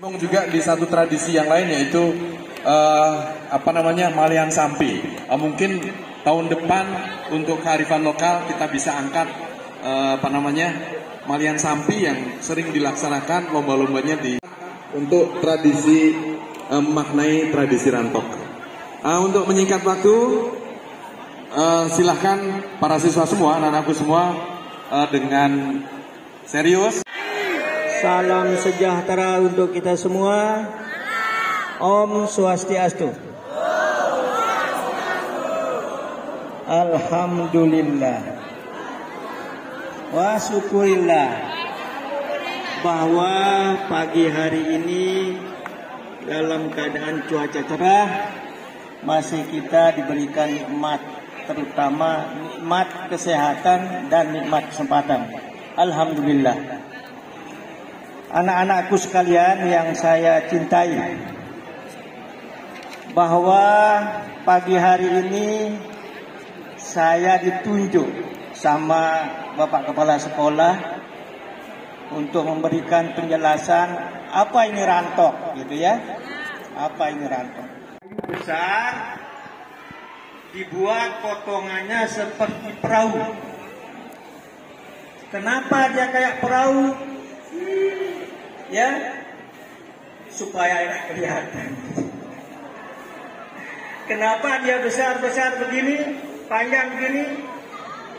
Juga di satu tradisi yang lain yaitu Malian Sampi. Mungkin tahun depan untuk kearifan lokal kita bisa angkat Malian Sampi yang sering dilaksanakan lomba-lombanya untuk tradisi memaknai tradisi Rantok. Untuk menyingkat waktu, silahkan para siswa semua, anak-anakku semua dengan serius. Salam sejahtera untuk kita semua. Om Swastiastu. Alhamdulillah. Wa syukurillah bahwa pagi hari ini dalam keadaan cuaca cerah masih kita diberikan nikmat, terutama nikmat kesehatan dan nikmat kesempatan. Alhamdulillah. Anak-anakku sekalian yang saya cintai, bahwa pagi hari ini saya ditunjuk sama Bapak Kepala Sekolah untuk memberikan penjelasan apa ini Rantok, gitu ya. Apa ini Rantok? Kayu besar dibuat potongannya seperti perahu. Kenapa dia kayak perahu? Ya, supaya enak kelihatan. Kenapa dia besar-besar begini, panjang begini?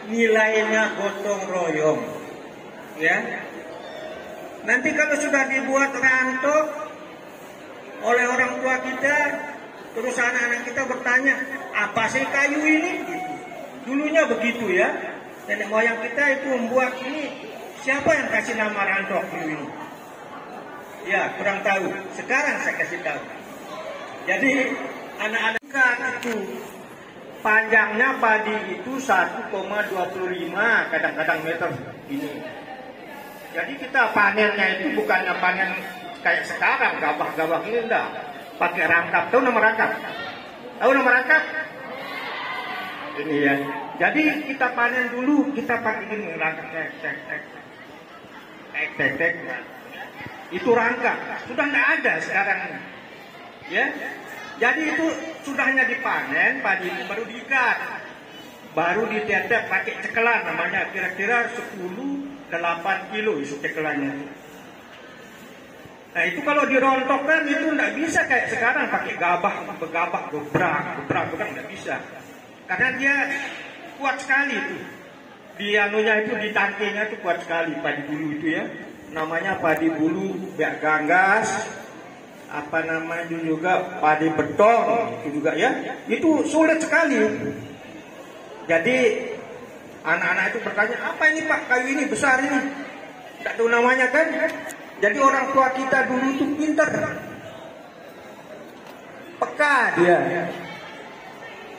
Nilainya gotong royong. Ya. Nanti kalau sudah dibuat rantok oleh orang tua kita, terus anak-anak kita bertanya, apa sih kayu ini? Dulunya begitu ya. Nenek moyang kita itu membuat ini. Siapa yang kasih nama rantok dulu ini? Ya, kurang tahu. Sekarang saya kasih tahu. Jadi anak-anak itu panjangnya padi itu 1,25 kadang-kadang meter ini. Jadi kita panennya itu bukannya panen kayak sekarang gabah-gabah ini, enggak. Pakai rangkap. Tahu nama rangkap? Tahu nama rangkap? Ini ya. Jadi kita panen dulu, kita pakai ini rangkap tek. Itu rangka sudah nggak ada sekarang, ya. Jadi itu sudahnya dipanen, padi itu baru diikat, baru ditetek pakai cekelan, namanya kira-kira 10-8 kilo isu cekelannya. Nah itu kalau dirontokkan itu nggak bisa kayak sekarang pakai begabah, gebrak nggak bisa, karena dia kuat sekali itu. Di anunya itu, di tangkinya itu kuat sekali padi bulu itu ya. Namanya padi bulu biak ganggas, juga padi beton itu juga ya. Itu sulit sekali. Jadi anak-anak itu bertanya, apa ini Pak, kayu ini besar ini? Tidak tahu namanya kan? Jadi orang tua kita dulu itu pintar, peka dia.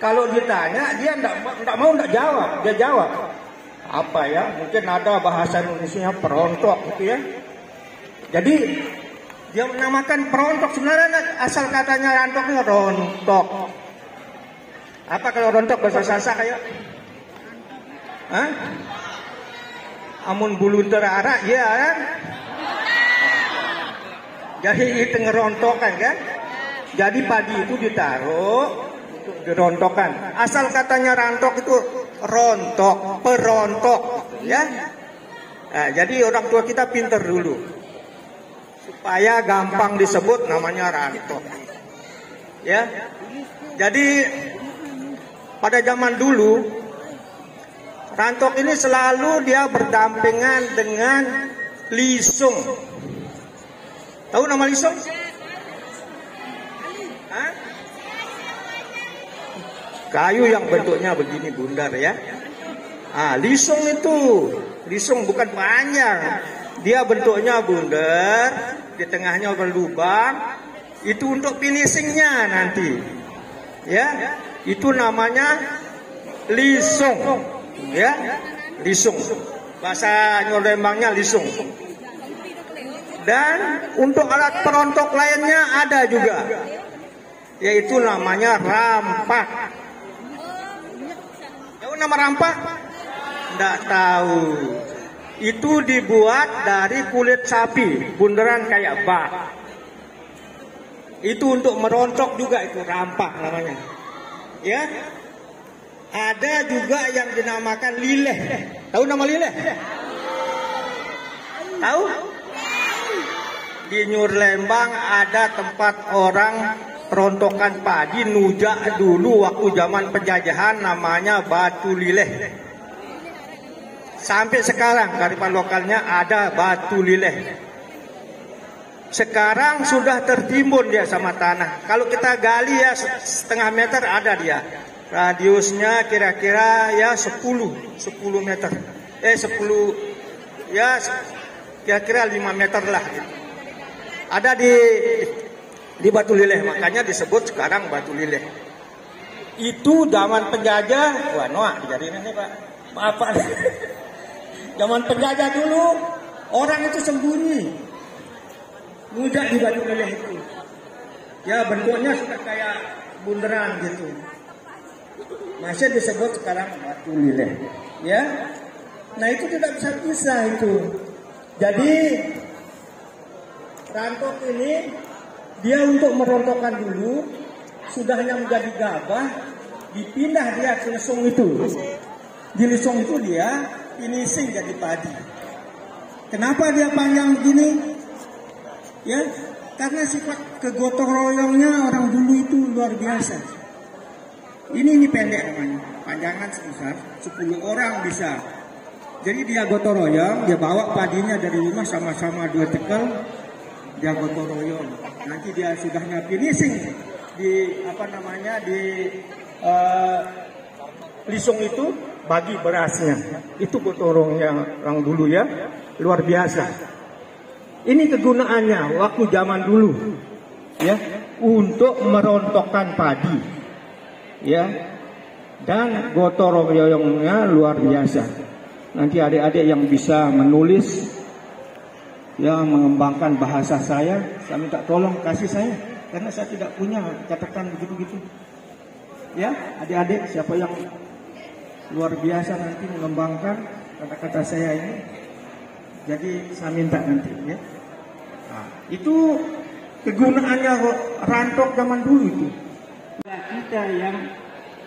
Kalau ditanya dia tidak jawab, dia jawab. Apa ya, mungkin ada bahasa Indonesia perontok gitu ya. Jadi dia menamakan perontok, sebenarnya asal katanya rantoknya rontok. Apa kalau rontok bahasa Sasak kayak? Hah? Amun bulu terara, ya kan? Jadi itu ngerontokan kan? Jadi padi itu ditaruh untuk dirontokkan. Asal katanya rantok itu rontok, perontok, ya. Nah, jadi orang tua kita pintar dulu, supaya gampang disebut namanya rantok, ya. Jadi pada zaman dulu rantok ini selalu dia berdampingan dengan lisung. Tahu nama lisung? Hah? Kayu yang bentuknya begini bundar ya. Lisung itu, lisung bukan panjang, dia bentuknya bundar, di tengahnya berlubang. Itu untuk finishingnya nanti, ya. Itu namanya lisung, ya, lisung. Bahasa Lembangnya lisung. Dan untuk alat perontok lainnya ada juga, yaitu namanya rampak. Tahu nama rampak? Tidak tahu. Itu dibuat dari kulit sapi, bundaran kayak bak. Itu untuk merontok juga, itu rampak namanya. Ya. Ada juga yang dinamakan lileh. Tahu nama lileh? Tahu? Di Nyur Lembang ada tempat orang rontokan padi nujak dulu waktu zaman penjajahan, namanya Batu Lileh. Sampai sekarang kearifan lokalnya ada Batu Lileh. Sekarang sudah tertimbun dia sama tanah. Kalau kita gali ya setengah meter ada dia. Radiusnya kira-kira ya 10 meter. 10 ya kira-kira 5 meter lah. Ada di Batu Lileh, makanya disebut sekarang Batu Lileh. Itu zaman penjajah, wah Noah dijadiin ini Pak. Maaf Pak. Zaman penjajah dulu orang itu sembunyi. Mudah di Batu Lileh itu. Ya bentuknya sudah kayak bundaran gitu. Masih disebut sekarang Batu Lileh. Ya. Nah itu tidak bisa pisah itu. Jadi rantok ini dia untuk merontokkan dulu, sudahnya menjadi gabah, dipindah dia ke lesung itu. Di lesung itu dia finishing jadi padi. Kenapa dia panjang begini? Ya, karena sifat kegotong royongnya orang dulu itu luar biasa. Ini pendek namanya, panjangan sebesar 10 orang bisa. Jadi dia gotong royong, dia bawa padinya dari rumah sama-sama 2 tekel, dia gotong royong. Nanti dia sudahnya finishing di lisung itu bagi berasnya. Itu gotong royongnya orang dulu ya, luar biasa. Ini kegunaannya waktu zaman dulu, ya, untuk merontokkan padi, ya, dan gotong royongnya luar biasa. Nanti adik-adik yang bisa menulis, ya, mengembangkan bahasa saya minta tolong kasih saya, karena saya tidak punya catatan begitu-gitu. Ya, adik-adik siapa yang luar biasa nanti mengembangkan kata-kata saya ini, jadi saya minta nanti, ya. Nah, itu kegunaannya rantok zaman dulu itu. Kita yang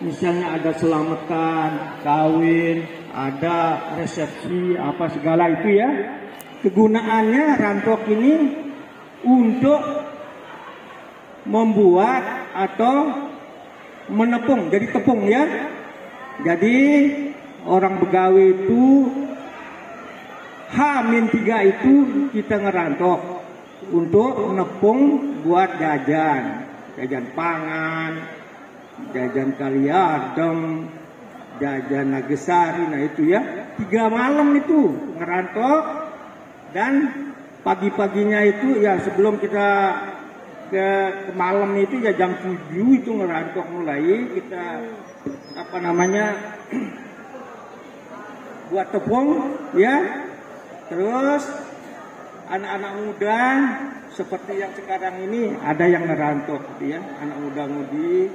misalnya ada selamatan, kawin, ada resepsi, apa segala itu ya. Kegunaannya rantok ini untuk membuat atau menepung, jadi tepung ya. Jadi orang begawi itu H-3 itu kita ngerantok untuk menepung buat jajan pangan, jajan kaliadem, jajan nagesari, nah itu ya 3 malam itu ngerantok. Dan pagi-paginya itu ya sebelum kita ke malam itu ya jam 7 itu ngerantok mulai kita buat tepung ya. Terus anak-anak muda seperti yang sekarang ini ada yang ngerantok gitu ya, anak muda-mudi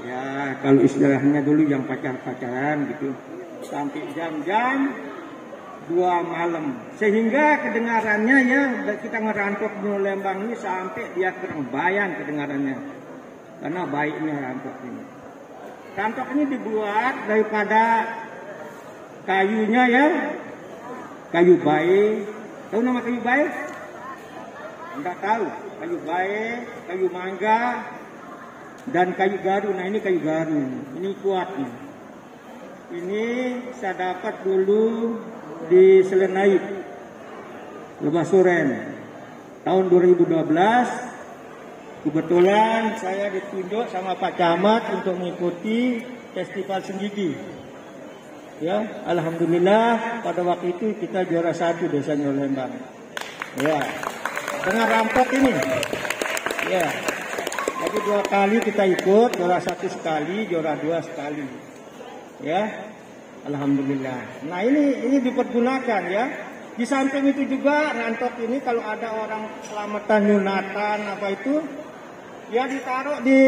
ya, kalau istilahnya dulu yang pacaran gitu, sampai jam-jam 2 malam, sehingga kedengarannya ya kita ngerantok di Lembang ini sampai dia kurang bayang kedengarannya, karena baiknya rantok ini. Rantok ini dibuat daripada kayunya ya, kayu bae. Tahu nama kayu bae? Enggak tahu. Kayu bae, kayu mangga, dan kayu garu. Nah ini kayu garu, ini kuat nih. Ini saya dapat dulu di Selenait, Lebasuren, tahun 2012. Kebetulan saya ditunjuk sama Pak Camat untuk mengikuti festival Senggigi. Ya, alhamdulillah pada waktu itu kita juara 1 desa Nyur Lembang. Ya, dengan rampok ini. Ya, jadi 2 kali kita ikut, juara 1 sekali, juara 2 sekali. Ya, alhamdulillah. Nah ini dipergunakan ya. Di samping itu juga rantok ini kalau ada orang selamatan nyunatan apa itu, ya ditaruh di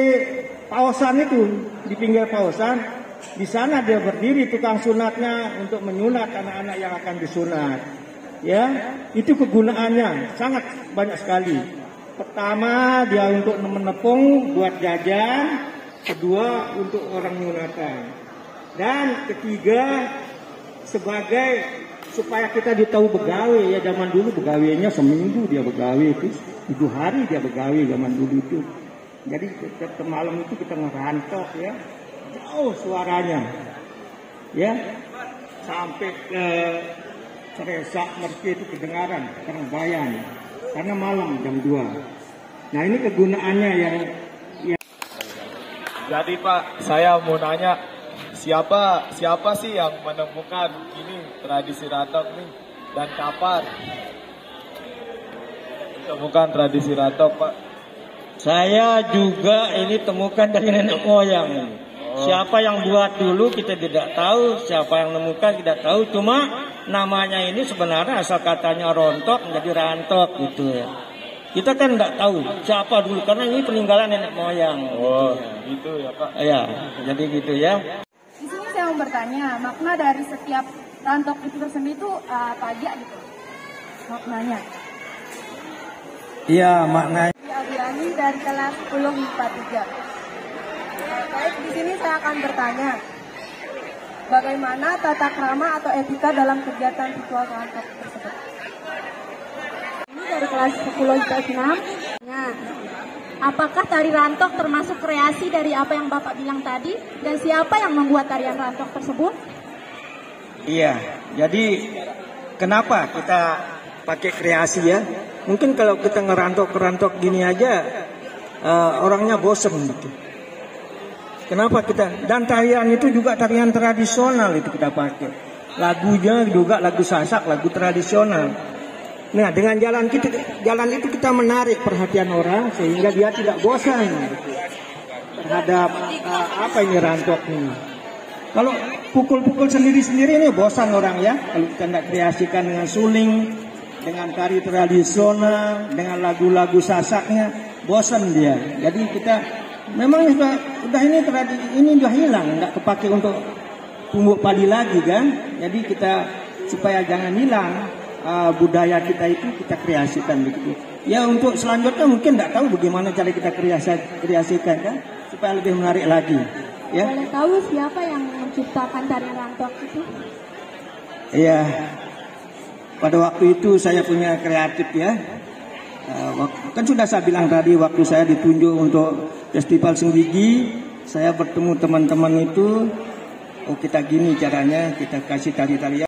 pausan itu, di pinggir pausan. Di sana dia berdiri tukang sunatnya untuk menyunat anak-anak yang akan disunat. Ya, itu kegunaannya sangat banyak sekali. Pertama, dia untuk menepung buat jajan. Kedua, untuk orang Yunatan. Dan ketiga, supaya kita ditahu begawe. Ya, zaman dulu begawainya seminggu dia begawe itu, 7 hari dia begawe zaman dulu itu. Jadi setiap malam itu kita ngerantok ya, jauh suaranya, ya, sampai ke Ceresak Mersi itu kedengaran, Karangbayan, karena malam jam 2. Nah ini kegunaannya yang Jadi Pak, saya mau nanya, siapa sih yang menemukan ini tradisi rantok nih dan kapan ditemukan tradisi rantok, Pak? saya juga ini temukan dari nenek moyang. Siapa yang buat dulu kita tidak tahu, siapa yang menemukan tidak tahu. Cuma namanya ini sebenarnya asal katanya rontok menjadi rantok gitu ya. Kita kan tidak tahu siapa dulu karena ini peninggalan nenek moyang. Oh, gitu ya Pak. Ya, jadi gitu ya. Di sini saya mau bertanya, makna dari setiap rantok itu tersendiri itu apa aja gitu? Maknanya. Iya, maknanya. Abiani dari kelas 10 MIPA 3. Baik, di sini saya akan bertanya, bagaimana tata krama atau etika dalam kegiatan ritual rantok tersebut? Ini dari kelas 10 IPA 6. Nah, apakah tari rantok termasuk kreasi dari apa yang Bapak bilang tadi? Dan siapa yang membuat tarian rantok tersebut? Iya, jadi kenapa kita pakai kreasi ya? Mungkin kalau kita ngerantok gini aja, orangnya bosen gitu. Kenapa kita? Dan tarian itu juga tarian tradisional itu kita pakai. Lagunya juga lagu Sasak, lagu tradisional. Nah, dengan jalan itu kita menarik perhatian orang sehingga dia tidak bosan gitu, terhadap apa ini rantok ini. Kalau pukul-pukul sendiri-sendiri ini bosan orang ya. Kalau kita tidak kreasikan dengan suling, dengan tari tradisional, dengan lagu-lagu Sasaknya, bosan dia. Jadi kita memang udah ini udah hilang, nggak kepake untuk tumbuh padi lagi kan. Jadi kita supaya jangan hilang budaya kita itu kita kreasikan begitu. Ya untuk selanjutnya mungkin nggak tahu bagaimana cara kita kreasikan kan, supaya lebih menarik lagi. Ya. Boleh tahu siapa yang menciptakan tarian rantok itu? Iya. Pada waktu itu saya punya kreatif ya. Kan sudah saya bilang tadi waktu saya ditunjuk untuk Festival Senggigi, saya bertemu teman-teman itu, oh kita gini caranya, kita kasih tari-tarian.